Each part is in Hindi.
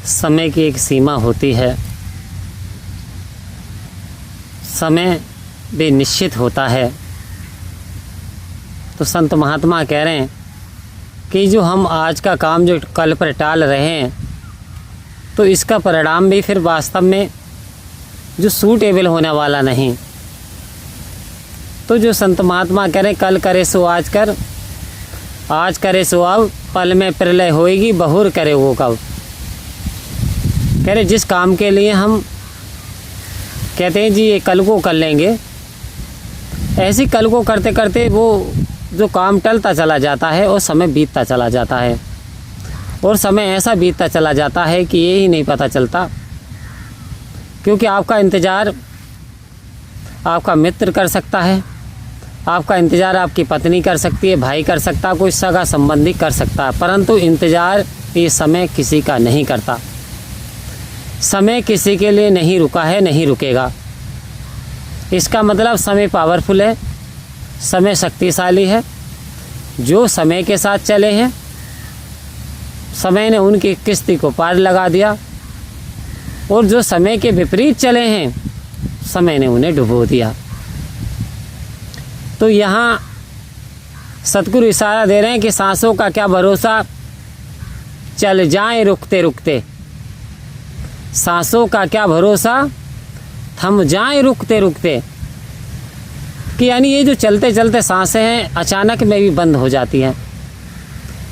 समय की एक सीमा होती है, समय भी निश्चित होता है। तो संत महात्मा कह रहे हैं कि जो हम आज का काम जो कल पर टाल रहे हैं, तो इसका परिणाम भी फिर वास्तव में जो सूटेबल होने वाला नहीं। तो जो संत महात्मा कह रहे हैं, कल करे सो आज कर, आज करे सो अब, पल में प्रलय होएगी, बहुर करे वो कब। कह रहे जिस काम के लिए हम कहते हैं जी ये कल को कर लेंगे, ऐसी कल को करते करते वो जो काम टलता चला जाता है और समय बीतता चला जाता है, और समय ऐसा बीतता चला जाता है कि ये ही नहीं पता चलता। क्योंकि आपका इंतज़ार आपका मित्र कर सकता है, आपका इंतज़ार आपकी पत्नी कर सकती है, भाई कर सकता है, कोई सगा संबंधी कर सकता है, परंतु इंतज़ार ये समय किसी का नहीं करता। समय किसी के लिए नहीं रुका है, नहीं रुकेगा। इसका मतलब समय पावरफुल है, समय शक्तिशाली है। जो समय के साथ चले हैं, समय ने उनकी किस्ती को पार लगा दिया, और जो समय के विपरीत चले हैं, समय ने उन्हें डुबो दिया। तो यहाँ सतगुरु इशारा दे रहे हैं कि सांसों का क्या भरोसा, चल जाएं रुकते रुकते। सांसों का क्या भरोसा, थम जाएं रुकते रुकते। कि यानी ये जो चलते चलते सांसें हैं, अचानक में भी बंद हो जाती हैं।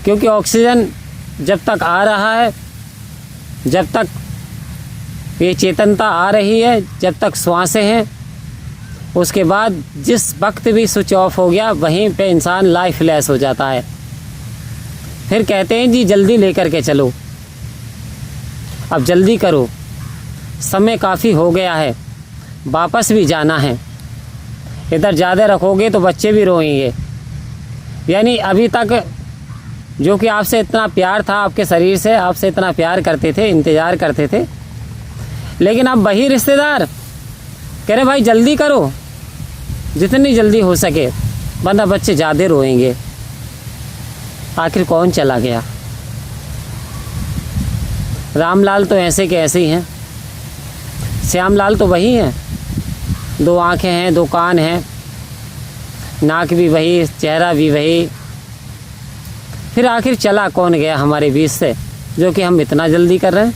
क्योंकि ऑक्सीजन जब तक आ रहा है, जब तक ये चेतनता आ रही है, जब तक श्वासें हैं, उसके बाद जिस वक्त भी स्विच ऑफ हो गया, वहीं पे इंसान लाइफलेस हो जाता है। फिर कहते हैं जी जल्दी लेकर के चलो, अब जल्दी करो, समय काफ़ी हो गया है, वापस भी जाना है। इधर ज़्यादा रखोगे तो बच्चे भी रोएंगे। यानी अभी तक जो कि आपसे इतना प्यार था, आपके शरीर से आपसे इतना प्यार करते थे, इंतज़ार करते थे, लेकिन अब वही रिश्तेदार कह रहे भाई जल्दी करो, जितनी जल्दी हो सके, वरना बच्चे ज़्यादा रोएंगे। आखिर कौन चला गया? रामलाल तो ऐसे के ऐसे ही हैं, श्यामलाल तो वही हैं, दो आँखें हैं, दो कान हैं, नाक भी वही, चेहरा भी वही। फिर आखिर चला कौन गया हमारे बीच से, जो कि हम इतना जल्दी कर रहे हैं?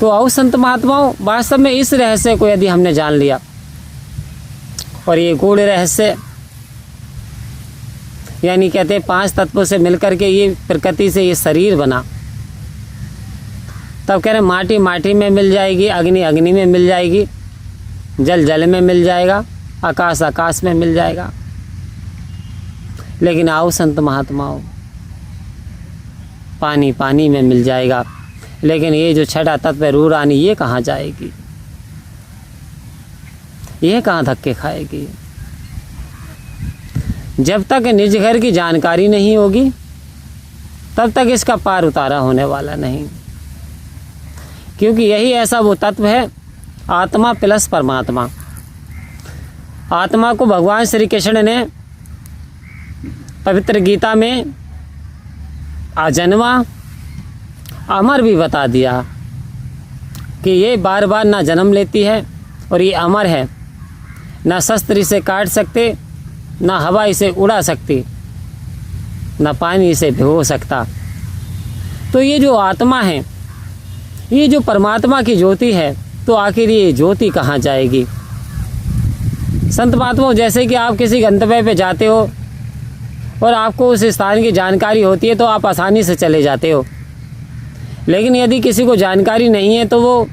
तो आओ संत महात्माओं, वास्तव में इस रहस्य को यदि हमने जान लिया, और ये गूढ़ रहस्य, यानी कहते हैं 5 तत्वों से मिलकर के ये प्रकृति से ये शरीर बना, तब कह रहे माटी माटी में मिल जाएगी, अग्नि अग्नि में मिल जाएगी, जल जल में मिल जाएगा, आकाश आकाश में मिल जाएगा। लेकिन आओ संत महात्माओं, पानी पानी में मिल जाएगा, लेकिन ये जो छठा तत्व है रूह रानी, ये कहाँ जाएगी? ये कहाँ धक्के खाएगी? जब तक निज घर की जानकारी नहीं होगी, तब तक इसका पार उतारा होने वाला नहीं। क्योंकि यही ऐसा वो तत्व है, आत्मा प्लस परमात्मा। आत्मा को भगवान श्री कृष्ण ने पवित्र गीता में अजन्मा अमर भी बता दिया कि ये बार बार ना जन्म लेती है, और ये अमर है, ना शस्त्र इसे काट सकते, ना हवा इसे उड़ा सकती, ना पानी इसे भिगो सकता। तो ये जो आत्मा है, ये जो परमात्मा की ज्योति है, तो आखिर ये ज्योति कहाँ जाएगी? संत महात्माओं, जैसे कि आप किसी गंतव्य पे जाते हो और आपको उस स्थान की जानकारी होती है, तो आप आसानी से चले जाते हो। लेकिन यदि किसी को जानकारी नहीं है, तो वो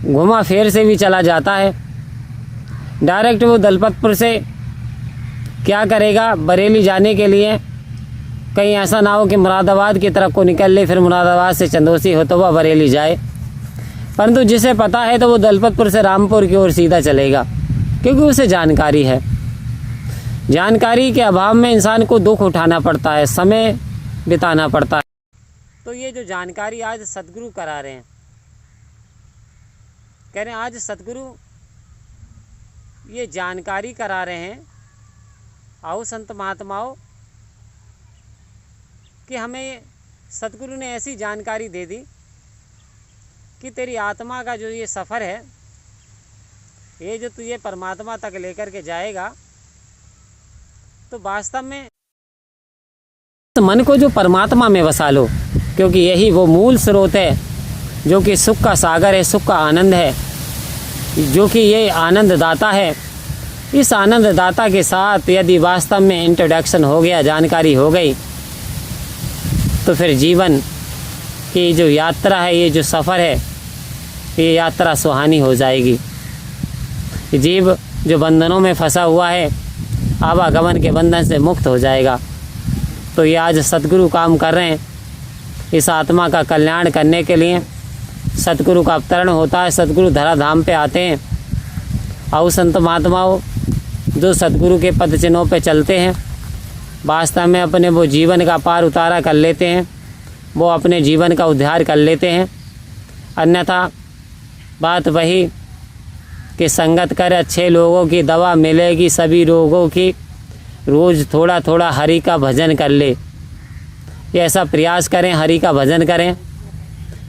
घुमा फेर से भी चला जाता है। डायरेक्ट वो दलपतपुर से क्या करेगा, बरेली जाने के लिए, कहीं ऐसा ना हो कि मुरादाबाद की तरफ को निकल ले, फिर मुरादाबाद से चंदोसी होता हुआ बरेली जाए। परंतु जिसे पता है तो वो दलपतपुर से रामपुर की ओर सीधा चलेगा, क्योंकि उसे जानकारी है। जानकारी के अभाव में इंसान को दुख उठाना पड़ता है, समय बिताना पड़ता है। तो ये जो जानकारी आज सतगुरु करा रहे हैं, कह रहे हैं आज सतगुरु ये जानकारी करा रहे हैं, आओ संत महात्माओं, कि हमें सतगुरु ने ऐसी जानकारी दे दी कि तेरी आत्मा का जो ये सफ़र है, ये जो तुझे परमात्मा तक लेकर के जाएगा, तो वास्तव में मन को जो परमात्मा में बसा लो, क्योंकि यही वो मूल स्रोत है जो कि सुख का सागर है, सुख का आनंद है, जो कि ये आनंद दाता है। इस आनंद दाता के साथ यदि वास्तव में इंट्रोडक्शन हो गया, जानकारी हो गई, तो फिर जीवन की जो यात्रा है, ये जो सफ़र है, ये यात्रा सुहानी हो जाएगी। जीव जो बंधनों में फंसा हुआ है, आवागमन के बंधन से मुक्त हो जाएगा। तो ये आज सतगुरु काम कर रहे हैं इस आत्मा का कल्याण करने के लिए। सतगुरु का अवतरण होता है, सतगुरु धराधाम पे आते हैं। और संत महात्माओं जो सतगुरु के पद चिन्हों पे चलते हैं, वास्तव में अपने वो जीवन का पार उतारा कर लेते हैं, वो अपने जीवन का उद्धार कर लेते हैं। अन्यथा बात वही कि संगत कर अच्छे लोगों की, दवा मिलेगी सभी रोगों की, रोज़ थोड़ा थोड़ा हरि का भजन कर ले। ये ऐसा प्रयास करें, हरि का भजन करें,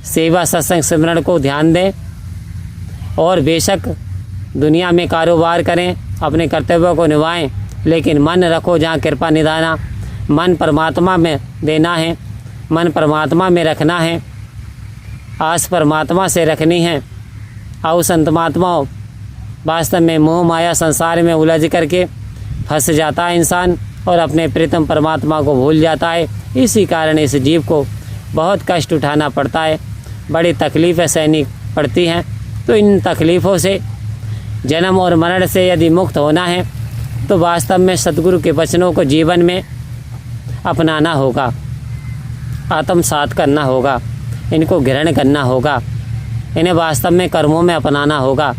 सेवा सत्संग सिमरण को ध्यान दें, और बेशक दुनिया में कारोबार करें, अपने कर्तव्यों को निभाएं, लेकिन मन रखो जहाँ कृपा निधाना। मन परमात्मा में देना है, मन परमात्मा में रखना है, आस परमात्मा से रखनी है। आओ संत महात्माओं, वास्तव में मोह माया संसार में उलझ करके फंस जाता है इंसान और अपने प्रीतम परमात्मा को भूल जाता है। इसी कारण इस जीव को बहुत कष्ट उठाना पड़ता है, बड़ी तकलीफ़ें सहनी पड़ती हैं। तो इन तकलीफ़ों से, जन्म और मरण से यदि मुक्त होना है, तो वास्तव में सतगुरु के वचनों को जीवन में अपनाना होगा, आत्मसात करना होगा, इनको ग्रहण करना होगा, इन्हें वास्तव में कर्मों में अपनाना होगा।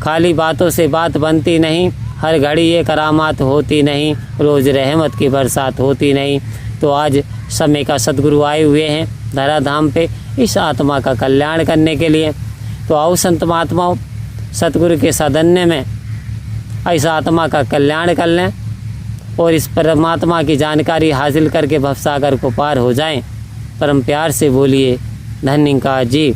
खाली बातों से बात बनती नहीं, हर घड़ी ये करामात होती नहीं, रोज़ रहमत की बरसात होती नहीं। तो आज समय का सतगुरु आए हुए हैं धराधाम पे इस आत्मा का कल्याण करने के लिए। तो आओ संत महात्माओं, सतगुरु के साधन्य में इस आत्मा का कल्याण कर लें और इस परमात्मा की जानकारी हासिल करके भवसागर को पार हो जाएं। परम प्यार से बोलिए धन्यवाद जी।